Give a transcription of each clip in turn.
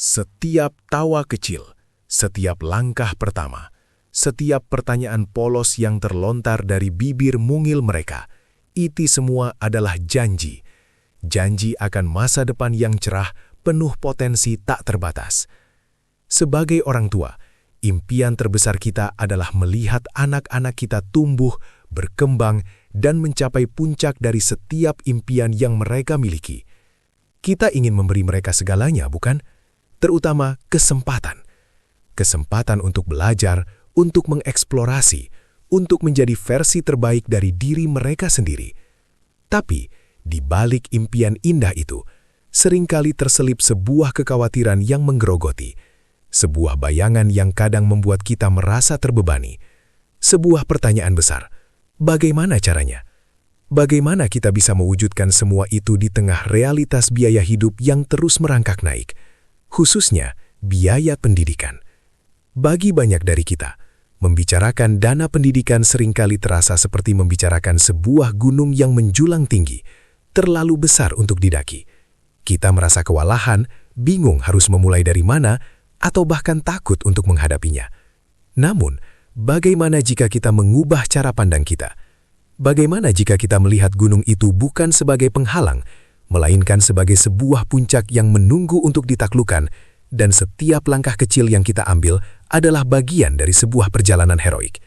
Setiap tawa kecil, setiap langkah pertama, setiap pertanyaan polos yang terlontar dari bibir mungil mereka, itu semua adalah janji. Janji akan masa depan yang cerah, penuh potensi tak terbatas. Sebagai orang tua, impian terbesar kita adalah melihat anak-anak kita tumbuh, berkembang, dan mencapai puncak dari setiap impian yang mereka miliki. Kita ingin memberi mereka segalanya, bukan? Terutama kesempatan. Kesempatan untuk belajar, untuk mengeksplorasi, untuk menjadi versi terbaik dari diri mereka sendiri. Tapi, di balik impian indah itu, seringkali terselip sebuah kekhawatiran yang menggerogoti, sebuah bayangan yang kadang membuat kita merasa terbebani, sebuah pertanyaan besar, bagaimana caranya? Bagaimana kita bisa mewujudkan semua itu di tengah realitas biaya hidup yang terus merangkak naik? Khususnya biaya pendidikan. Bagi banyak dari kita, membicarakan dana pendidikan seringkali terasa seperti membicarakan sebuah gunung yang menjulang tinggi, terlalu besar untuk didaki. Kita merasa kewalahan, bingung harus memulai dari mana, atau bahkan takut untuk menghadapinya. Namun, bagaimana jika kita mengubah cara pandang kita? Bagaimana jika kita melihat gunung itu bukan sebagai penghalang, melainkan sebagai sebuah puncak yang menunggu untuk ditaklukkan, dan setiap langkah kecil yang kita ambil adalah bagian dari sebuah perjalanan heroik.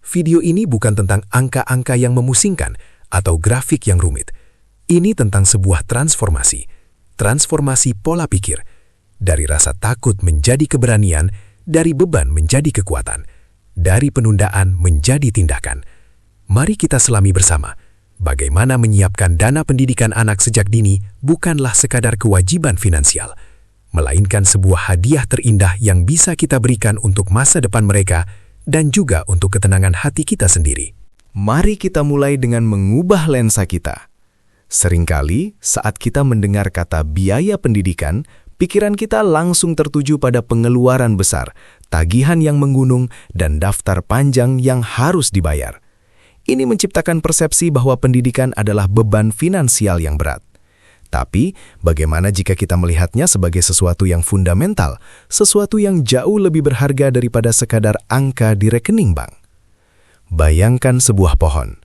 Video ini bukan tentang angka-angka yang memusingkan atau grafik yang rumit. Ini tentang sebuah transformasi pola pikir, dari rasa takut menjadi keberanian, dari beban menjadi kekuatan, dari penundaan menjadi tindakan. Mari kita selami bersama. Bagaimana menyiapkan dana pendidikan anak sejak dini bukanlah sekadar kewajiban finansial, melainkan sebuah hadiah terindah yang bisa kita berikan untuk masa depan mereka dan juga untuk ketenangan hati kita sendiri. Mari kita mulai dengan mengubah lensa kita. Seringkali saat kita mendengar kata biaya pendidikan, pikiran kita langsung tertuju pada pengeluaran besar, tagihan yang menggunung, dan daftar panjang yang harus dibayar. Ini menciptakan persepsi bahwa pendidikan adalah beban finansial yang berat. Tapi, bagaimana jika kita melihatnya sebagai sesuatu yang fundamental, sesuatu yang jauh lebih berharga daripada sekadar angka di rekening bank? Bayangkan sebuah pohon.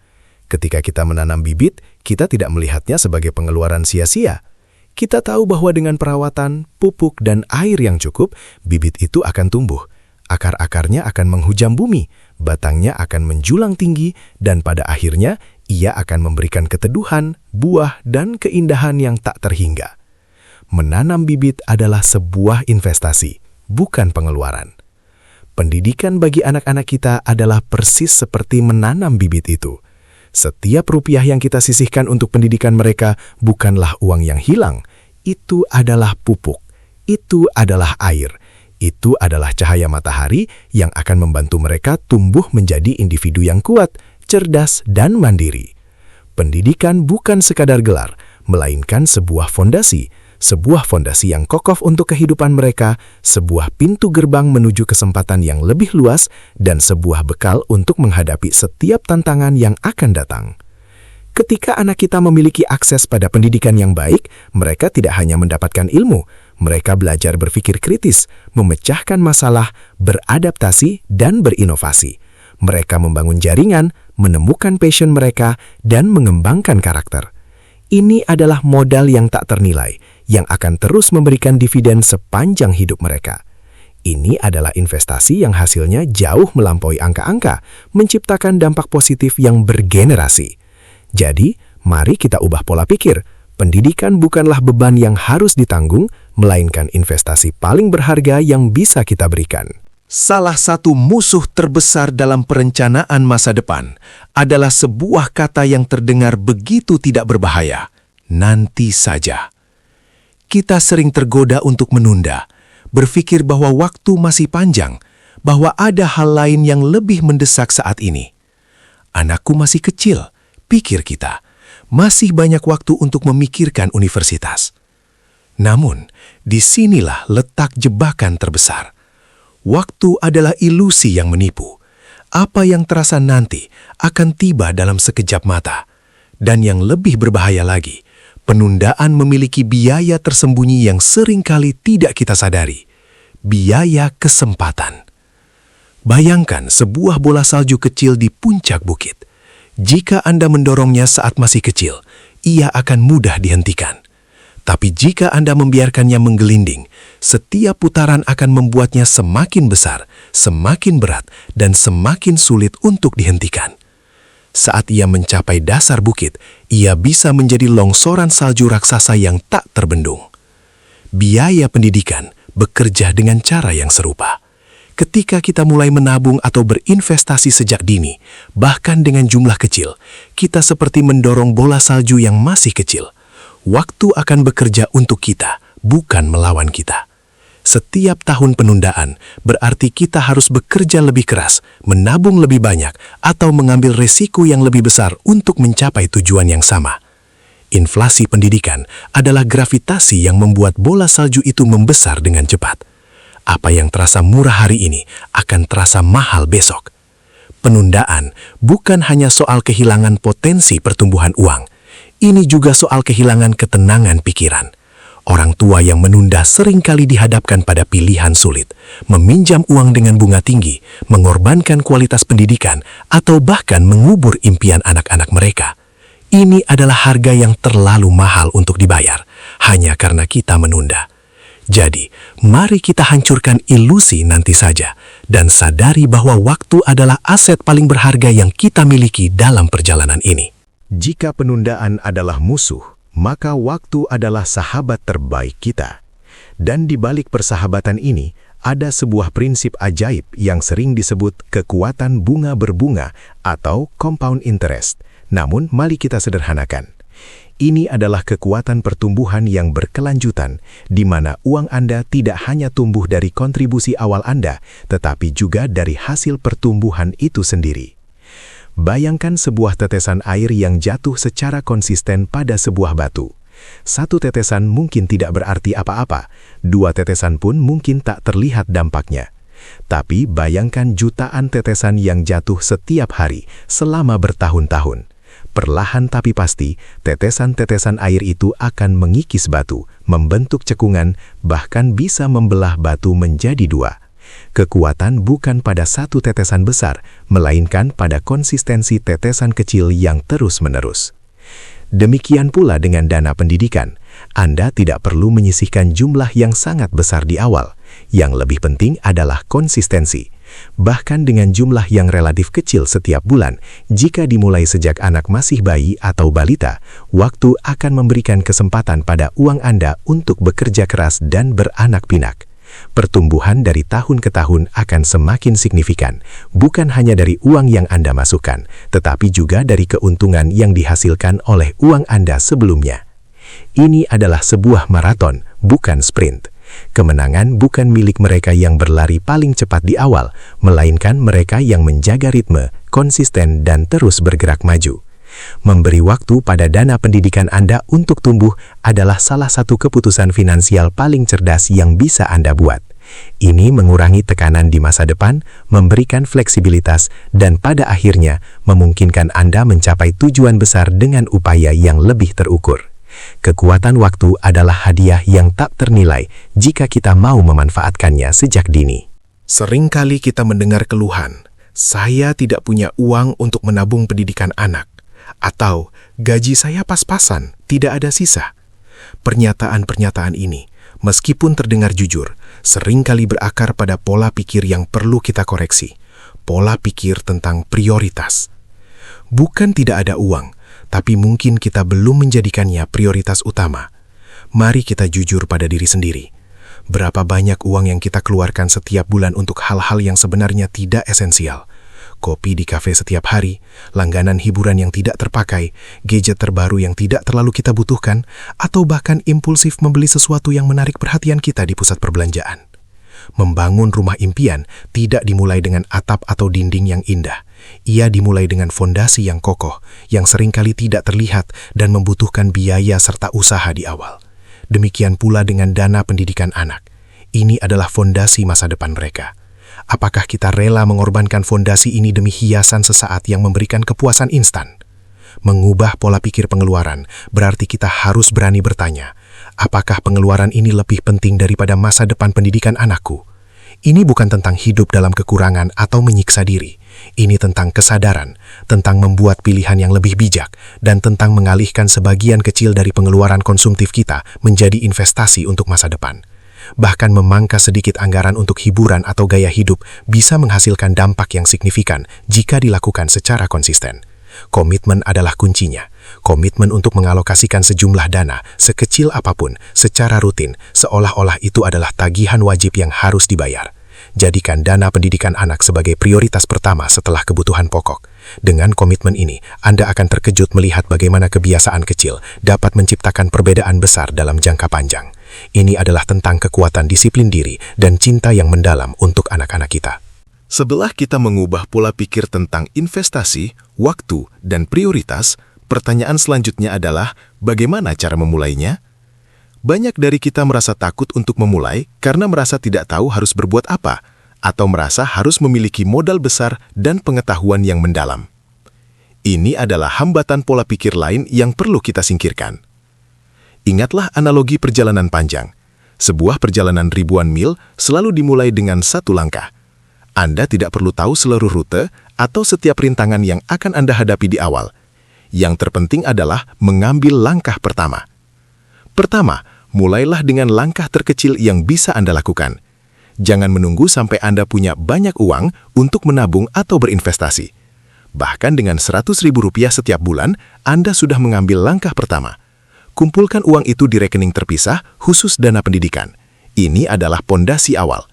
Ketika kita menanam bibit, kita tidak melihatnya sebagai pengeluaran sia-sia. Kita tahu bahwa dengan perawatan, pupuk, dan air yang cukup, bibit itu akan tumbuh. Akar-akarnya akan menghujam bumi, batangnya akan menjulang tinggi, dan pada akhirnya ia akan memberikan keteduhan, buah, dan keindahan yang tak terhingga. Menanam bibit adalah sebuah investasi, bukan pengeluaran. Pendidikan bagi anak-anak kita adalah persis seperti menanam bibit itu. Setiap rupiah yang kita sisihkan untuk pendidikan mereka bukanlah uang yang hilang. Itu adalah pupuk, itu adalah air. Itu adalah cahaya matahari yang akan membantu mereka tumbuh menjadi individu yang kuat, cerdas, dan mandiri. Pendidikan bukan sekadar gelar, melainkan sebuah fondasi yang kokoh untuk kehidupan mereka, sebuah pintu gerbang menuju kesempatan yang lebih luas, dan sebuah bekal untuk menghadapi setiap tantangan yang akan datang. Ketika anak kita memiliki akses pada pendidikan yang baik, mereka tidak hanya mendapatkan ilmu, mereka belajar berpikir kritis, memecahkan masalah, beradaptasi, dan berinovasi. Mereka membangun jaringan, menemukan passion mereka, dan mengembangkan karakter. Ini adalah modal yang tak ternilai, yang akan terus memberikan dividen sepanjang hidup mereka. Ini adalah investasi yang hasilnya jauh melampaui angka-angka, menciptakan dampak positif yang bergenerasi. Jadi, mari kita ubah pola pikir. Pendidikan bukanlah beban yang harus ditanggung, melainkan investasi paling berharga yang bisa kita berikan. Salah satu musuh terbesar dalam perencanaan masa depan adalah sebuah kata yang terdengar begitu tidak berbahaya, nanti saja. Kita sering tergoda untuk menunda, berpikir bahwa waktu masih panjang, bahwa ada hal lain yang lebih mendesak saat ini. Anakku masih kecil, pikir kita. Masih banyak waktu untuk memikirkan universitas. Namun, disinilah letak jebakan terbesar. Waktu adalah ilusi yang menipu. Apa yang terasa nanti akan tiba dalam sekejap mata. Dan yang lebih berbahaya lagi, penundaan memiliki biaya tersembunyi yang seringkali tidak kita sadari. Biaya kesempatan. Bayangkan sebuah bola salju kecil di puncak bukit. Jika Anda mendorongnya saat masih kecil, ia akan mudah dihentikan. Tapi jika Anda membiarkannya menggelinding, setiap putaran akan membuatnya semakin besar, semakin berat, dan semakin sulit untuk dihentikan. Saat ia mencapai dasar bukit, ia bisa menjadi longsoran salju raksasa yang tak terbendung. Biaya pendidikan bekerja dengan cara yang serupa. Ketika kita mulai menabung atau berinvestasi sejak dini, bahkan dengan jumlah kecil, kita seperti mendorong bola salju yang masih kecil. Waktu akan bekerja untuk kita, bukan melawan kita. Setiap tahun penundaan berarti kita harus bekerja lebih keras, menabung lebih banyak, atau mengambil resiko yang lebih besar untuk mencapai tujuan yang sama. Inflasi pendidikan adalah gravitasi yang membuat bola salju itu membesar dengan cepat. Apa yang terasa murah hari ini akan terasa mahal besok. Penundaan bukan hanya soal kehilangan potensi pertumbuhan uang. Ini juga soal kehilangan ketenangan pikiran. Orang tua yang menunda seringkali dihadapkan pada pilihan sulit, meminjam uang dengan bunga tinggi, mengorbankan kualitas pendidikan, atau bahkan mengubur impian anak-anak mereka. Ini adalah harga yang terlalu mahal untuk dibayar, hanya karena kita menunda. Jadi, mari kita hancurkan ilusi nanti saja, dan sadari bahwa waktu adalah aset paling berharga yang kita miliki dalam perjalanan ini. Jika penundaan adalah musuh, maka waktu adalah sahabat terbaik kita. Dan di balik persahabatan ini, ada sebuah prinsip ajaib yang sering disebut kekuatan bunga berbunga atau compound interest. Namun, mari kita sederhanakan. Ini adalah kekuatan pertumbuhan yang berkelanjutan, di mana uang Anda tidak hanya tumbuh dari kontribusi awal Anda, tetapi juga dari hasil pertumbuhan itu sendiri. Bayangkan sebuah tetesan air yang jatuh secara konsisten pada sebuah batu. Satu tetesan mungkin tidak berarti apa-apa, dua tetesan pun mungkin tak terlihat dampaknya. Tapi bayangkan jutaan tetesan yang jatuh setiap hari selama bertahun-tahun. Perlahan tapi pasti, tetesan-tetesan air itu akan mengikis batu, membentuk cekungan, bahkan bisa membelah batu menjadi dua. Kekuatan bukan pada satu tetesan besar, melainkan pada konsistensi tetesan kecil yang terus-menerus. Demikian pula dengan dana pendidikan. Anda tidak perlu menyisihkan jumlah yang sangat besar di awal. Yang lebih penting adalah konsistensi. Bahkan dengan jumlah yang relatif kecil setiap bulan, jika dimulai sejak anak masih bayi atau balita, waktu akan memberikan kesempatan pada uang Anda untuk bekerja keras dan beranak pinak. Pertumbuhan dari tahun ke tahun akan semakin signifikan, bukan hanya dari uang yang Anda masukkan, tetapi juga dari keuntungan yang dihasilkan oleh uang Anda sebelumnya. Ini adalah sebuah maraton, bukan sprint. Kemenangan bukan milik mereka yang berlari paling cepat di awal, melainkan mereka yang menjaga ritme, konsisten, dan terus bergerak maju. Memberi waktu pada dana pendidikan Anda untuk tumbuh adalah salah satu keputusan finansial paling cerdas yang bisa Anda buat. Ini mengurangi tekanan di masa depan, memberikan fleksibilitas, dan pada akhirnya memungkinkan Anda mencapai tujuan besar dengan upaya yang lebih terukur. Kekuatan waktu adalah hadiah yang tak ternilai jika kita mau memanfaatkannya sejak dini. Seringkali kita mendengar keluhan, saya tidak punya uang untuk menabung pendidikan anak, atau gaji saya pas-pasan, tidak ada sisa. Pernyataan-pernyataan ini, meskipun terdengar jujur, seringkali berakar pada pola pikir yang perlu kita koreksi. Pola pikir tentang prioritas. Bukan tidak ada uang, tapi mungkin kita belum menjadikannya prioritas utama. Mari kita jujur pada diri sendiri. Berapa banyak uang yang kita keluarkan setiap bulan untuk hal-hal yang sebenarnya tidak esensial? Kopi di kafe setiap hari, langganan hiburan yang tidak terpakai, gadget terbaru yang tidak terlalu kita butuhkan, atau bahkan impulsif membeli sesuatu yang menarik perhatian kita di pusat perbelanjaan. Membangun rumah impian tidak dimulai dengan atap atau dinding yang indah. Ia dimulai dengan fondasi yang kokoh, yang seringkali tidak terlihat dan membutuhkan biaya serta usaha di awal. Demikian pula dengan dana pendidikan anak. Ini adalah fondasi masa depan mereka. Apakah kita rela mengorbankan fondasi ini demi hiasan sesaat yang memberikan kepuasan instan? Mengubah pola pikir pengeluaran berarti kita harus berani bertanya, apakah pengeluaran ini lebih penting daripada masa depan pendidikan anakku? Ini bukan tentang hidup dalam kekurangan atau menyiksa diri. Ini tentang kesadaran, tentang membuat pilihan yang lebih bijak, dan tentang mengalihkan sebagian kecil dari pengeluaran konsumtif kita menjadi investasi untuk masa depan. Bahkan memangkas sedikit anggaran untuk hiburan atau gaya hidup bisa menghasilkan dampak yang signifikan jika dilakukan secara konsisten. Komitmen adalah kuncinya. Komitmen untuk mengalokasikan sejumlah dana, sekecil apapun, secara rutin, seolah-olah itu adalah tagihan wajib yang harus dibayar. Jadikan dana pendidikan anak sebagai prioritas pertama setelah kebutuhan pokok. Dengan komitmen ini, Anda akan terkejut melihat bagaimana kebiasaan kecil dapat menciptakan perbedaan besar dalam jangka panjang. Ini adalah tentang kekuatan disiplin diri dan cinta yang mendalam untuk anak-anak kita. Setelah kita mengubah pola pikir tentang investasi, waktu, dan prioritas, pertanyaan selanjutnya adalah bagaimana cara memulainya? Banyak dari kita merasa takut untuk memulai karena merasa tidak tahu harus berbuat apa, atau merasa harus memiliki modal besar dan pengetahuan yang mendalam. Ini adalah hambatan pola pikir lain yang perlu kita singkirkan. Ingatlah analogi perjalanan panjang. Sebuah perjalanan ribuan mil selalu dimulai dengan satu langkah. Anda tidak perlu tahu seluruh rute atau setiap rintangan yang akan Anda hadapi di awal. Yang terpenting adalah mengambil langkah pertama. Pertama, mulailah dengan langkah terkecil yang bisa Anda lakukan. Jangan menunggu sampai Anda punya banyak uang untuk menabung atau berinvestasi. Bahkan dengan Rp100.000 setiap bulan, Anda sudah mengambil langkah pertama. Kumpulkan uang itu di rekening terpisah khusus dana pendidikan. Ini adalah pondasi awal.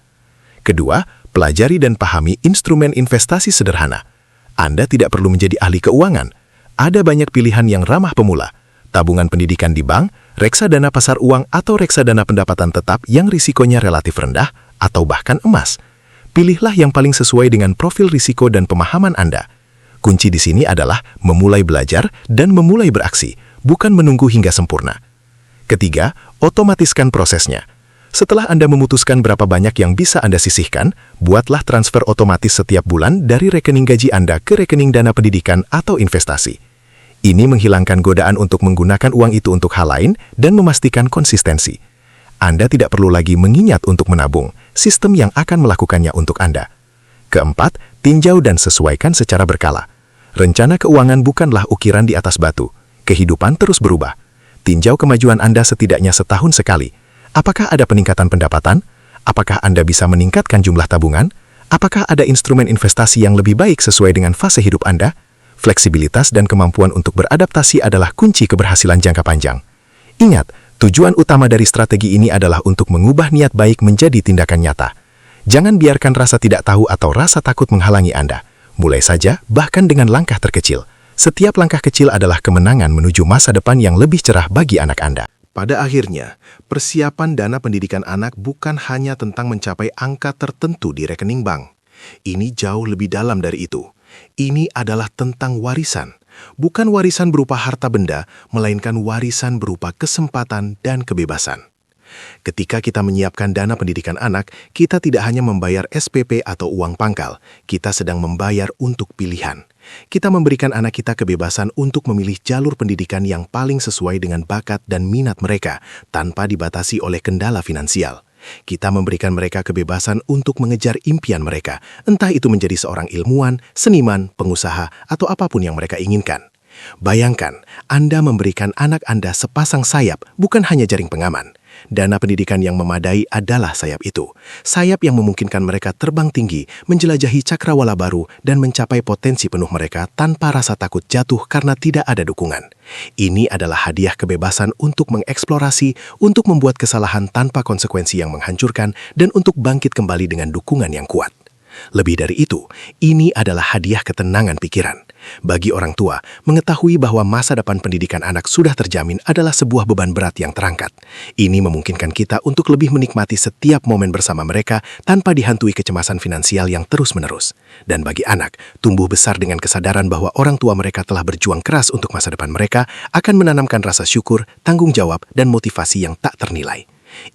Kedua, pelajari dan pahami instrumen investasi sederhana. Anda tidak perlu menjadi ahli keuangan. Ada banyak pilihan yang ramah pemula. Tabungan pendidikan di bank, reksadana pasar uang atau reksadana pendapatan tetap yang risikonya relatif rendah, atau bahkan emas. Pilihlah yang paling sesuai dengan profil risiko dan pemahaman Anda. Kunci di sini adalah memulai belajar dan memulai beraksi, bukan menunggu hingga sempurna. Ketiga, otomatiskan prosesnya. Setelah Anda memutuskan berapa banyak yang bisa Anda sisihkan, buatlah transfer otomatis setiap bulan dari rekening gaji Anda ke rekening dana pendidikan atau investasi. Ini menghilangkan godaan untuk menggunakan uang itu untuk hal lain dan memastikan konsistensi. Anda tidak perlu lagi mengingat untuk menabung, sistem yang akan melakukannya untuk Anda. Keempat, tinjau dan sesuaikan secara berkala. Rencana keuangan bukanlah ukiran di atas batu. Kehidupan terus berubah. Tinjau kemajuan Anda setidaknya setahun sekali. Apakah ada peningkatan pendapatan? Apakah Anda bisa meningkatkan jumlah tabungan? Apakah ada instrumen investasi yang lebih baik sesuai dengan fase hidup Anda? Fleksibilitas dan kemampuan untuk beradaptasi adalah kunci keberhasilan jangka panjang. Ingat, tujuan utama dari strategi ini adalah untuk mengubah niat baik menjadi tindakan nyata. Jangan biarkan rasa tidak tahu atau rasa takut menghalangi Anda. Mulai saja, bahkan dengan langkah terkecil. Setiap langkah kecil adalah kemenangan menuju masa depan yang lebih cerah bagi anak Anda. Pada akhirnya, persiapan dana pendidikan anak bukan hanya tentang mencapai angka tertentu di rekening bank. Ini jauh lebih dalam dari itu. Ini adalah tentang warisan. Bukan warisan berupa harta benda, melainkan warisan berupa kesempatan dan kebebasan. Ketika kita menyiapkan dana pendidikan anak, kita tidak hanya membayar SPP atau uang pangkal, kita sedang membayar untuk pilihan. Kita memberikan anak kita kebebasan untuk memilih jalur pendidikan yang paling sesuai dengan bakat dan minat mereka, tanpa dibatasi oleh kendala finansial. Kita memberikan mereka kebebasan untuk mengejar impian mereka, entah itu menjadi seorang ilmuwan, seniman, pengusaha, atau apapun yang mereka inginkan. Bayangkan, Anda memberikan anak Anda sepasang sayap, bukan hanya jaring pengaman. Dana pendidikan yang memadai adalah sayap itu. Sayap yang memungkinkan mereka terbang tinggi, menjelajahi cakrawala baru, dan mencapai potensi penuh mereka tanpa rasa takut jatuh karena tidak ada dukungan. Ini adalah hadiah kebebasan untuk mengeksplorasi, untuk membuat kesalahan tanpa konsekuensi yang menghancurkan, dan untuk bangkit kembali dengan dukungan yang kuat. Lebih dari itu, ini adalah hadiah ketenangan pikiran. Bagi orang tua, mengetahui bahwa masa depan pendidikan anak sudah terjamin adalah sebuah beban berat yang terangkat. Ini memungkinkan kita untuk lebih menikmati setiap momen bersama mereka tanpa dihantui kecemasan finansial yang terus-menerus. Dan bagi anak, tumbuh besar dengan kesadaran bahwa orang tua mereka telah berjuang keras untuk masa depan mereka akan menanamkan rasa syukur, tanggung jawab, dan motivasi yang tak ternilai.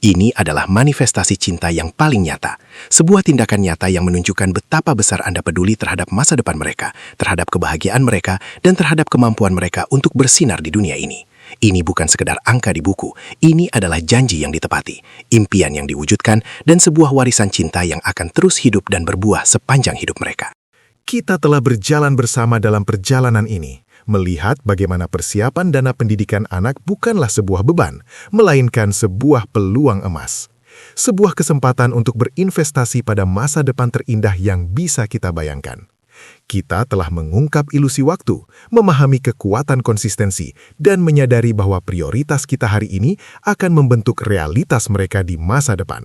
Ini adalah manifestasi cinta yang paling nyata. Sebuah tindakan nyata yang menunjukkan betapa besar Anda peduli terhadap masa depan mereka, terhadap kebahagiaan mereka, dan terhadap kemampuan mereka untuk bersinar di dunia ini. Ini bukan sekedar angka di buku, ini adalah janji yang ditepati, impian yang diwujudkan, dan sebuah warisan cinta yang akan terus hidup dan berbuah sepanjang hidup mereka. Kita telah berjalan bersama dalam perjalanan ini, melihat bagaimana persiapan dana pendidikan anak bukanlah sebuah beban, melainkan sebuah peluang emas. Sebuah kesempatan untuk berinvestasi pada masa depan terindah yang bisa kita bayangkan. Kita telah mengungkap ilusi waktu, memahami kekuatan konsistensi, dan menyadari bahwa prioritas kita hari ini akan membentuk realitas mereka di masa depan.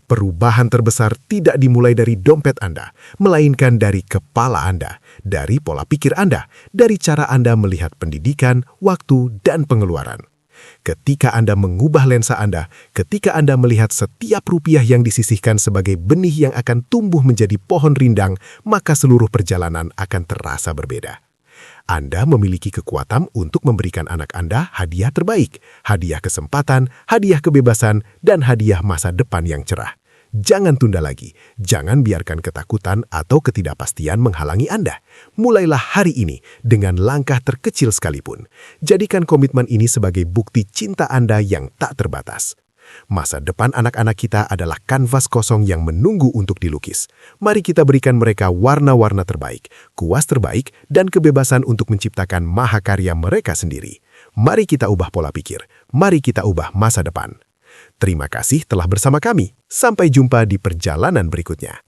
Perubahan terbesar tidak dimulai dari dompet Anda, melainkan dari kepala Anda, dari pola pikir Anda, dari cara Anda melihat pendidikan, waktu, dan pengeluaran. Ketika Anda mengubah lensa Anda, ketika Anda melihat setiap rupiah yang disisihkan sebagai benih yang akan tumbuh menjadi pohon rindang, maka seluruh perjalanan akan terasa berbeda. Anda memiliki kekuatan untuk memberikan anak Anda hadiah terbaik, hadiah kesempatan, hadiah kebebasan, dan hadiah masa depan yang cerah. Jangan tunda lagi, jangan biarkan ketakutan atau ketidakpastian menghalangi Anda. Mulailah hari ini dengan langkah terkecil sekalipun. Jadikan komitmen ini sebagai bukti cinta Anda yang tak terbatas. Masa depan anak-anak kita adalah kanvas kosong yang menunggu untuk dilukis. Mari kita berikan mereka warna-warna terbaik, kuas terbaik, dan kebebasan untuk menciptakan mahakarya mereka sendiri. Mari kita ubah pola pikir. Mari kita ubah masa depan. Terima kasih telah bersama kami. Sampai jumpa di perjalanan berikutnya.